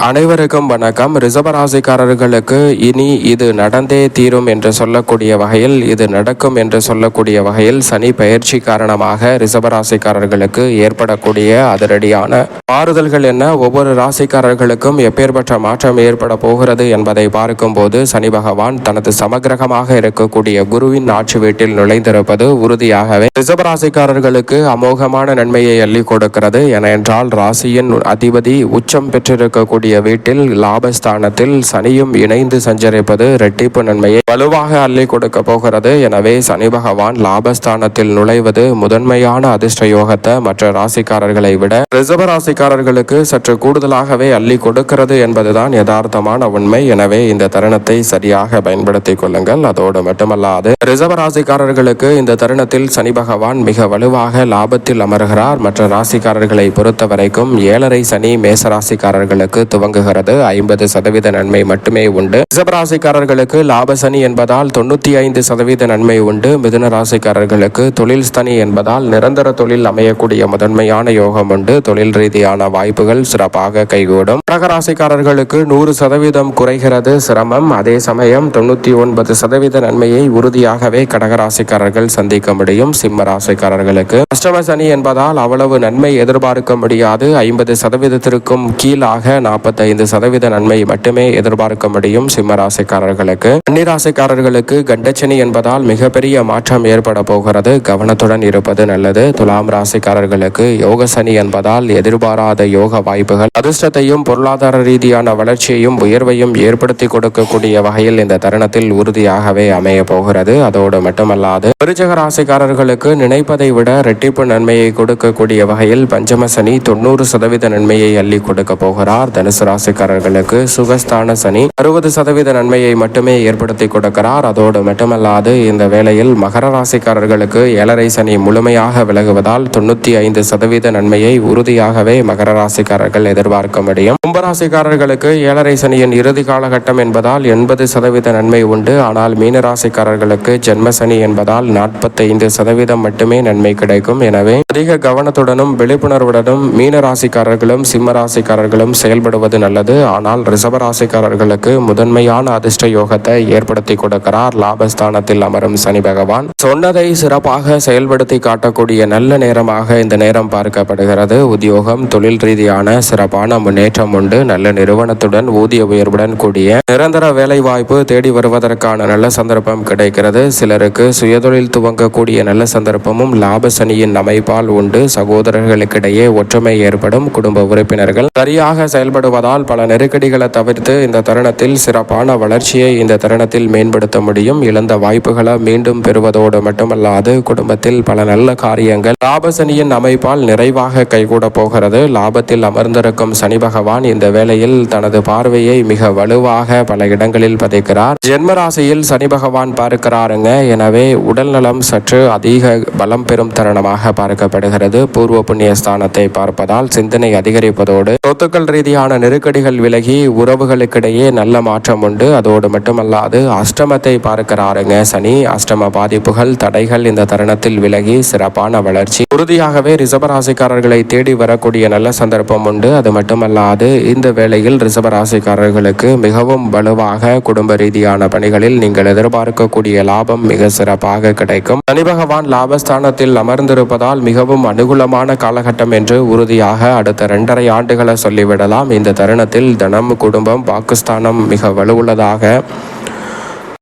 அனைவருக்கும் வணக்கம். ரிஷபராசிக்காரர்களுக்கு இனி இது நடந்தே தீரும் என்று சொல்லக்கூடிய வகையில், இது நடக்கும் என்று சொல்லக்கூடிய வகையில் சனி பயிற்சி காரணமாக ரிஷபராசிக்காரர்களுக்கு ஏற்படக்கூடிய அதிரடியான மாறுதல்கள் என்ன, ஒவ்வொரு ராசிக்காரர்களுக்கும் எப்பேற்பட்ட மாற்றம் ஏற்பட போகிறது என்பதை பார்க்கும்போது, சனி பகவான் தனது சமகிரகமாக இருக்கக்கூடிய குருவின் ஆட்சி வீட்டில் நுழைந்திருப்பது உறுதியாகவே ரிஷபராசிக்காரர்களுக்கு அமோகமான நன்மையை அள்ளி கொடுக்கிறது. ஏனென்றால் ராசியின் அதிபதி உச்சம் பெற்றிருக்கக்கூடிய வீட்டில் லாபஸ்தானத்தில் சனியும் இணைந்து சஞ்சரிப்பது இரட்டிப்பு நன்மையை வலுவாக அள்ளி கொடுக்க போகிறது. எனவே சனி பகவான் லாபஸ்தானத்தில் நுழைவது முதன்மையான அதிர்ஷ்ட யோகத்தை மற்ற ராசிக்காரர்களை விட ரிஷப ராசிக்காரர்களுக்கு சற்று கூடுதலாகவே அள்ளி கொடுக்கிறது என்பதுதான் யதார்த்தமான உண்மை. எனவே இந்த தருணத்தை சரியாக பயன்படுத்திக் கொள்ளுங்கள். அதோடு மட்டுமல்லாது ரிஷப ராசிக்காரர்களுக்கு இந்த தருணத்தில் சனி பகவான் மிக வலுவாக லாபத்தில் அமர்கிறார். மற்ற ராசிக்காரர்களை பொறுத்த வரைக்கும் 7.5 சனி மேசராசிக்காரர்களுக்கு துவங்குகிறது. 50% நன்மை மட்டுமே உண்டு. ரிஷபராசிக்காரர்களுக்கு லாப சனி என்பதால் 95% நன்மை உண்டு. மிதுன ராசிக்காரர்களுக்கு தொழில் சனி என்பதால் நிரந்தர தொழில் அமையக்கூடிய முதன்மையான யோகம் உண்டு. தொழில் ரீதியான வாய்ப்புகள் சிறப்பாக கைகூடும். கடகராசிக்காரர்களுக்கு 100% குறைகிறது சிரமம். அதே சமயம் 99% நன்மையை உறுதியாகவே கடகராசிக்காரர்கள் சந்திக்க முடியும். சிம்ம ராசிக்காரர்களுக்கு அஷ்டம சனி என்பதால் அவ்வளவு நன்மை எதிர்பார்க்க முடியாது. 50%க்கும் கீழாக 45% நன்மை மட்டுமே எதிர்பார்க்க முடியும். சிம்ம ராசிக்காரர்களுக்கு கன்னிராசிக்காரர்களுக்கு கண்டச்சனி என்பதால் மிகப்பெரிய மாற்றம் ஏற்பட போகிறது. கவனத்துடன் இருப்பது நல்லது. துலாம் ராசிக்காரர்களுக்கு யோக சனி என்பதால் எதிர்பாராத யோக வாய்ப்புகள் அதிர்ஷ்டத்தையும் பொருளாதார ரீதியான வளர்ச்சியையும் உயர்வையும் ஏற்படுத்தி கொடுக்கக்கூடிய வகையில் இந்த தருணத்தில் உறுதியாகவே அமைய போகிறது. அதோடு மட்டுமல்லாது விருச்சிக ராசிக்காரர்களுக்கு நினைப்பதை விட இரட்டிப்பு நன்மையை கொடுக்கக்கூடிய வகையில் பஞ்சம சனி 90% நன்மையை அள்ளி கொடுக்க போகிறார். தனுசு ராசிக்காரர்களுக்கு சுகஸ்தான சனி 60% நன்மையை மட்டுமே ஏற்படுத்தி கொடுக்கிறார். அதோடு மட்டுமல்லாது இந்த வேளையில் மகர ராசிக்காரர்களுக்கு 7.5 சனி முழுமையாக விலகுவதால் 95% நன்மையை உறுதியாகவே மகர ராசிக்காரர்கள் எதிர்பார்க்க முடியும். கும்பராசிக்காரர்களுக்கு 7.5 சனியின் இறுதி காலகட்டம் என்பதால் 80% நன்மை உண்டு. ஆனால் மீன ராசிக்காரர்களுக்கு ஜென்ம சனி என்பதால் 45% மட்டுமே நன்மை கிடைக்கும். எனவே அதிக கவனத்துடனும் விழிப்புணர்வுடனும் மீன ராசிக்காரர்களும் சிம்ம ராசிக்காரர்களும் செயல்படுவது நல்லது. ஆனால் ரிஷபராசிக்காரர்களுக்கு முதன்மையான அதிர்ஷ்ட யோகத்தை ஏற்படுத்தி கொடுக்கிறார் லாபஸ்தானத்தில் அமரும் சனி பகவான். சொன்னதை சிறப்பாக செயல்படுத்தி காட்டக்கூடிய நல்ல நேரமாக இந்த நேரம் பார்க்கப்படுகிறது. உத்தியோகம் தொழில் ரீதியான சிறப்பான முன்னேற்றம் உண்டு. நல்ல நிறுவனத்துடன் ஊதிய உயர்வுடன் கூடிய நிரந்தர வேலை வாய்ப்பு தேடி வருவதற்கான நல்ல சந்தர்ப்பம் கிடைக்கிறது. சிலருக்கு சுயதொழில் துவங்கக்கூடிய நல்ல சந்தர்ப்பமும் லாப சனியின் அமைப்பால் உண்டு. சகோதரர்களுக்கிடையே ஒற்றுமை ஏற்படும். குடும்ப உறுப்பினர்கள் சரியாக செயல்படுவதால் பல நெருக்கடிகளை தவிர்த்து இந்த தருணத்தில் சிறப்பான வளர்ச்சியை இந்த தருணத்தில் மேம்படுத்த முடியும். இழந்த வாய்ப்புகளை மீண்டும் பெறுவதோடு மட்டுமல்லாது குடும்பத்தில் பல நல்ல காரியங்கள் லாபசனியின் அமைப்பால் நிறைவாக கைகூட போகிறது. லாபத்தில் அமர்ந்திருக்கும் சனி பகவான் இந்த வேளையில் தனது பார்வையை மிக வலுவாக பல இடங்களில் பதிக்கிறார். ஜென்மராசியில் சனி பகவான் பார்க்கிறாருங்க. எனவே உடல் நலம் சற்று அதிக பலம் பெறும் தருணமாக பார்க்கப்படுகிறது. பூர்வ புண்ணிய ஸ்தானத்தை பார்ப்பதால் சிந்தனை அதிகரிப்பதோடு சொத்துக்கள் ரீதியான நெருக்கடிகள் விலகி உறவுகளுக்கிடையே நல்ல மாற்றம் உண்டு. அதோடு மட்டுமல்லாது அஷ்டமத்தை பார்க்கிறாருங்க சனி. அஷ்டம பாதிப்புகள் தடைகள் இந்த தருணத்தில் விலகி சிறப்பான வளர்ச்சி உறுதியாகவே ரிஷபராசிக்காரர்களை தேடி வரக்கூடிய நல்ல சந்தர்ப்பம் உண்டு. அது மட்டுமல்லாது இந்த வேளையில் ரிஷபராசிக்காரர்களுக்கு மிகவும் வலுவாக குடும்ப ரீதியான பணிகளில் நீங்கள் எதிர்பார்க்கக்கூடிய லாபம் மிக சிறப்பாக கிடைக்கும். சனி பகவான் லாபஸ்தானத்தில் அமர்ந்திருப்பதால் மிகவும் அனுகூலமான காலகட்டம் என்று உறுதியாக அடுத்த 2.5 ஆண்டுகளை சொல்லிவிடலாம். இந்த தருணத்தில் தனம் குடும்பம் பாகிஸ்தானம் மிக வலுவுள்ளதாக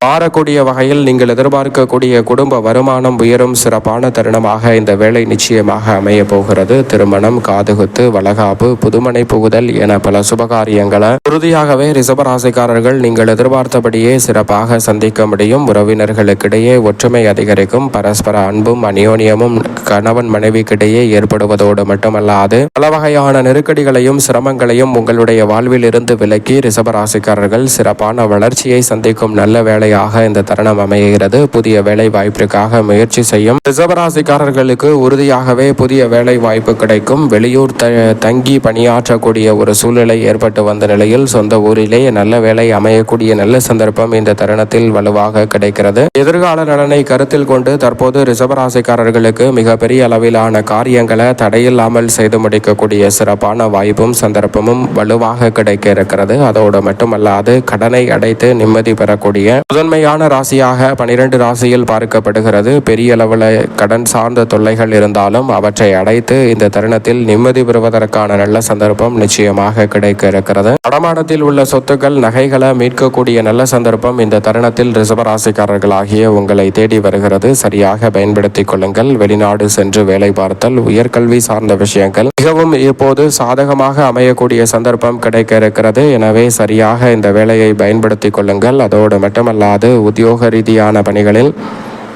மாறக்கூடிய வகையில் நீங்கள் எதிர்பார்க்கக்கூடிய குடும்ப வருமானம் உயரும் சிறப்பான தருணமாக இந்த வேலை நிச்சயமாக அமைய போகிறது. திருமணம், காதுகுத்து, வளகாப்பு, புதுமனை புகுதல் என பல சுபகாரியங்களை உறுதியாகவே ரிஷபராசிக்காரர்கள் நீங்கள் எதிர்பார்த்தபடியே சிறப்பாக சந்திக்க முடியும். உறவினர்களுக்கிடையே ஒற்றுமை அதிகரிக்கும். பரஸ்பர அன்பும் அந்யோன்யமும் கணவன் மனைவிக்கிடையே ஏற்படுவதோடு மட்டுமல்லாது பல வகையான நெருக்கடிகளையும் சிரமங்களையும் உங்களுடைய வாழ்வில் இருந்து விலக்கி ரிஷபராசிக்காரர்கள் சிறப்பான வளர்ச்சியை சந்திக்கும் நல்ல வேலை வேலையாக இந்த தருணம் அமைகிறது. புதிய வேலை வாய்ப்பிற்காக முயற்சி செய்யும் ரிஷபராசிக்காரர்களுக்கு உறுதியாகவே புதிய வேலை வாய்ப்பு கிடைக்கும். வெளியூர் தங்கி பணியாற்றக்கூடிய ஒரு சூழ்நிலை ஏற்பட்டு வந்த நிலையில் சொந்த ஊரிலே நல்ல வேலை அமையக்கூடிய நல்ல சந்தர்ப்பம் இந்த தருணத்தில் வலுவாக கிடைக்கிறது. எதிர்கால நலனை கருத்தில் கொண்டு தற்போது ரிஷபராசிக்காரர்களுக்கு மிகப்பெரிய அளவிலான காரியங்களை தடையில்லாமல் செய்து முடிக்கக்கூடிய சிறப்பான வாய்ப்பும் சந்தர்ப்பமும் வலுவாக கிடைக்க இருக்கிறது. அதோடு மட்டுமல்லாது கடனை அடைத்து நிம்மதி பெறக்கூடிய முதன்மையான ராசியாக 12 ராசியில் பார்க்கப்படுகிறது. பெரிய அளவில் கடன் சார்ந்த தொல்லைகள் இருந்தாலும் அவற்றை அடைத்து இந்த தருணத்தில் நிம்மதி பெறுவதற்கான நல்ல சந்தர்ப்பம் நிச்சயமாக கிடைக்க இருக்கிறது. அடமானத்தில் உள்ள சொத்துக்கள் நகைகளை மீட்கக்கூடிய நல்ல சந்தர்ப்பம் இந்த தருணத்தில் ரிஷபராசிக்காரர்களாகிய உங்களை தேடி வருகிறது. சரியாக பயன்படுத்திக் கொள்ளுங்கள். வெளிநாடு சென்று வேலை பார்த்தல், உயர்கல்வி சார்ந்த விஷயங்கள் மிகவும் இப்போது சாதகமாக அமையக்கூடிய சந்தர்ப்பம் கிடைக்க இருக்கிறது. எனவே சரியாக இந்த வேலையை பயன்படுத்திக் கொள்ளுங்கள். அதோடு மட்டுமல்லாது உத்தியோக ரீதியான பணிகளில்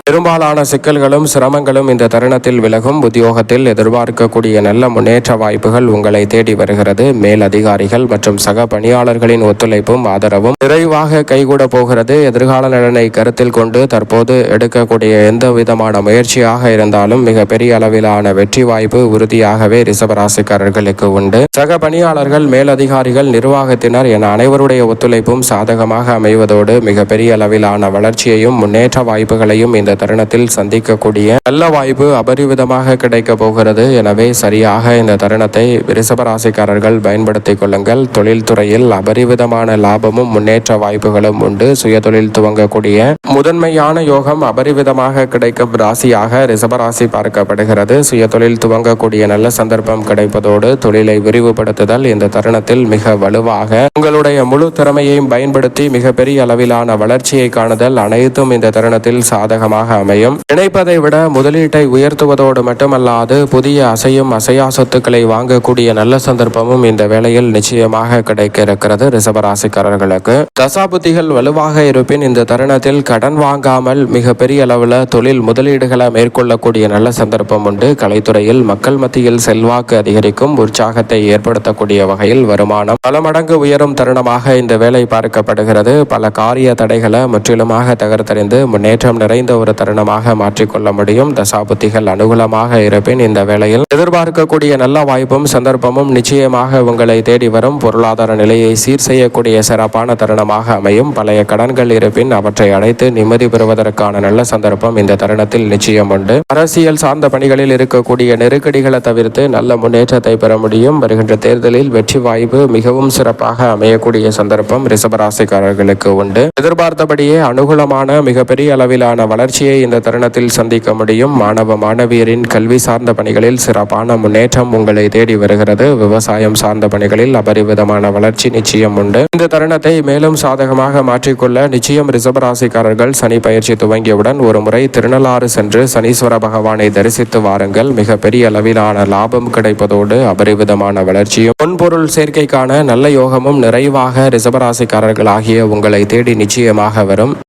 பெரும்பாலான சிக்கல்களும் சிரமங்களும் இந்த தருணத்தில் விலகும். உத்தியோகத்தில் எதிர்பார்க்கக்கூடிய நல்ல முன்னேற்ற வாய்ப்புகள் உங்களை தேடி வருகிறது. மேல் அதிகாரிகள் மற்றும் சக பணியாளர்களின் ஒத்துழைப்பும் ஆதரவும் நிறைவாக கைகூட போகிறது. எதிர்கால நலனை கருத்தில் கொண்டு தற்போது எடுக்கக்கூடிய எந்த விதமான முயற்சியாக இருந்தாலும் மிக பெரிய அளவிலான வெற்றி வாய்ப்பு உறுதியாகவே ரிஷபராசிக்காரர்களுக்கு உண்டு. சக பணியாளர்கள், மேலதிகாரிகள், நிர்வாகத்தினர் என அனைவருடைய ஒத்துழைப்பும் சாதகமாக அமைவதோடு மிக பெரிய அளவிலான வளர்ச்சியையும் முன்னேற்ற வாய்ப்புகளையும் இந்த தருணத்தில் சந்திக்கக்கூடிய நல்ல வாய்ப்பு அபரிவிதமாக கிடைக்க போகிறது. எனவே சரியாக இந்த தருணத்தை ரிஷபராசிக்காரர்கள் பயன்படுத்திக் கொள்ளுங்கள். தொழில்துறையில் அபரிவிதமான லாபமும் முன்னேற்ற வாய்ப்புகளும் உண்டு. சுய தொழில் துவங்கக்கூடிய முதன்மையான யோகம் அபரிவிதமாக கிடைக்கும் ராசியாக ரிஷபராசி பார்க்கப்படுகிறது. சுய தொழில் துவங்கக்கூடிய நல்ல சந்தர்ப்பம் கிடைப்பதோடு தொழிலை விரிவுபடுத்துதல் இந்த தருணத்தில் மிக வலுவாக உங்களுடைய முழு திறமையையும் பயன்படுத்தி மிகப்பெரிய அளவிலான வளர்ச்சியை காணுதல் அனைத்தும் இந்த தருணத்தில் சாதகமாக அமையும். நினைப்பதை விட முதலீட்டை உயர்த்துவதோடு மட்டுமல்லாது புதிய அசையும் அசையா சொத்துக்களை வாங்கக்கூடிய நல்ல சந்தர்ப்பமும் இந்த வேளையில் நிச்சயமாக கிடைக்க இருக்கிறது. ரிஷபராசிக்காரர்களுக்கு தசாபுத்திகள் வலுவாக இருப்பின் இந்த தருணத்தில் கடன் வாங்காமல் மிக பெரிய அளவில் தொழில் முதலீடுகளை மேற்கொள்ளக்கூடிய நல்ல சந்தர்ப்பம் உண்டு. கலைத்துறையில் மக்கள் மத்தியில் செல்வாக்கு அதிகரிக்கும். உற்சாகத்தை ஏற்படுத்தக்கூடிய வகையில் வருமானம் பல மடங்கு உயரும் தருணமாக இந்த வேலை பார்க்கப்படுகிறது. பல காரிய தடைகளை முற்றிலுமாக தகர்த்தறிந்து முன்னேற்றம் நிறைந்த ஒரு தருணமாக மாற்றிக்கொள்ள முடியும். தசாபுத்திகள் அனுகூலமாக இருப்பின் இந்த வேளையில் எதிர்பார்க்கக்கூடிய நல்ல வாய்ப்பும் சந்தர்ப்பமும் நிச்சயமாக உங்களை தேடி வரும். பொருளாதார நிலையை சீர் செய்யக்கூடிய சிறப்பான தருணமாக அமையும். பழைய கடன்கள் இருப்பின் அவற்றை அடைத்து நிம்மதி பெறுவதற்கான நல்ல சந்தர்ப்பம் இந்த தருணத்தில் நிச்சயம் உண்டு. அரசியல் சார்ந்த பணிகளில் இருக்கக்கூடிய நெருக்கடிகளை தவிர்த்து நல்ல முன்னேற்றத்தை பெற முடியும். வருகின்ற தேர்தலில் வெற்றி வாய்ப்பு மிகவும் சிறப்பாக அமையக்கூடிய சந்தர்ப்பம் ரிஷபராசிக்காரர்களுக்கு உண்டு. எதிர்பார்த்தபடியே அனுகூலமான மிகப்பெரிய அளவிலான வளர்ச்சியை இந்த தருணத்தில் சந்திக்க முடியும். மாணவ மாணவியரின் கல்வி சார்ந்த பணிகளில் சிறப்பான முன்னேற்றம் உங்களை தேடி வருகிறது. விவசாயம் சார்ந்த பணிகளில் அபரிவிதமான வளர்ச்சி நிச்சயம் உண்டு. இந்த தருணத்தை மேலும் சாதகமாக மாற்றிக்கொள்ள நிச்சயம் ரிஷபராசிக்காரர்கள் சனி பயிற்சி துவங்கியவுடன் ஒரு முறை திருநள்ளாறு சென்று சனீஸ்வர பகவானை தரிசித்து வாருங்கள். மிக பெரிய அளவிலான லாபம் கிடைப்பதோடு அபரிவிதமான வளர்ச்சியும் பொன்பொருள் சேர்க்கைக்கான நல்ல யோகமும் நிறைவாக ரிஷபராசிக்காரர்கள் ஆகிய உங்களை தேடி நிச்சயமாக வரும்.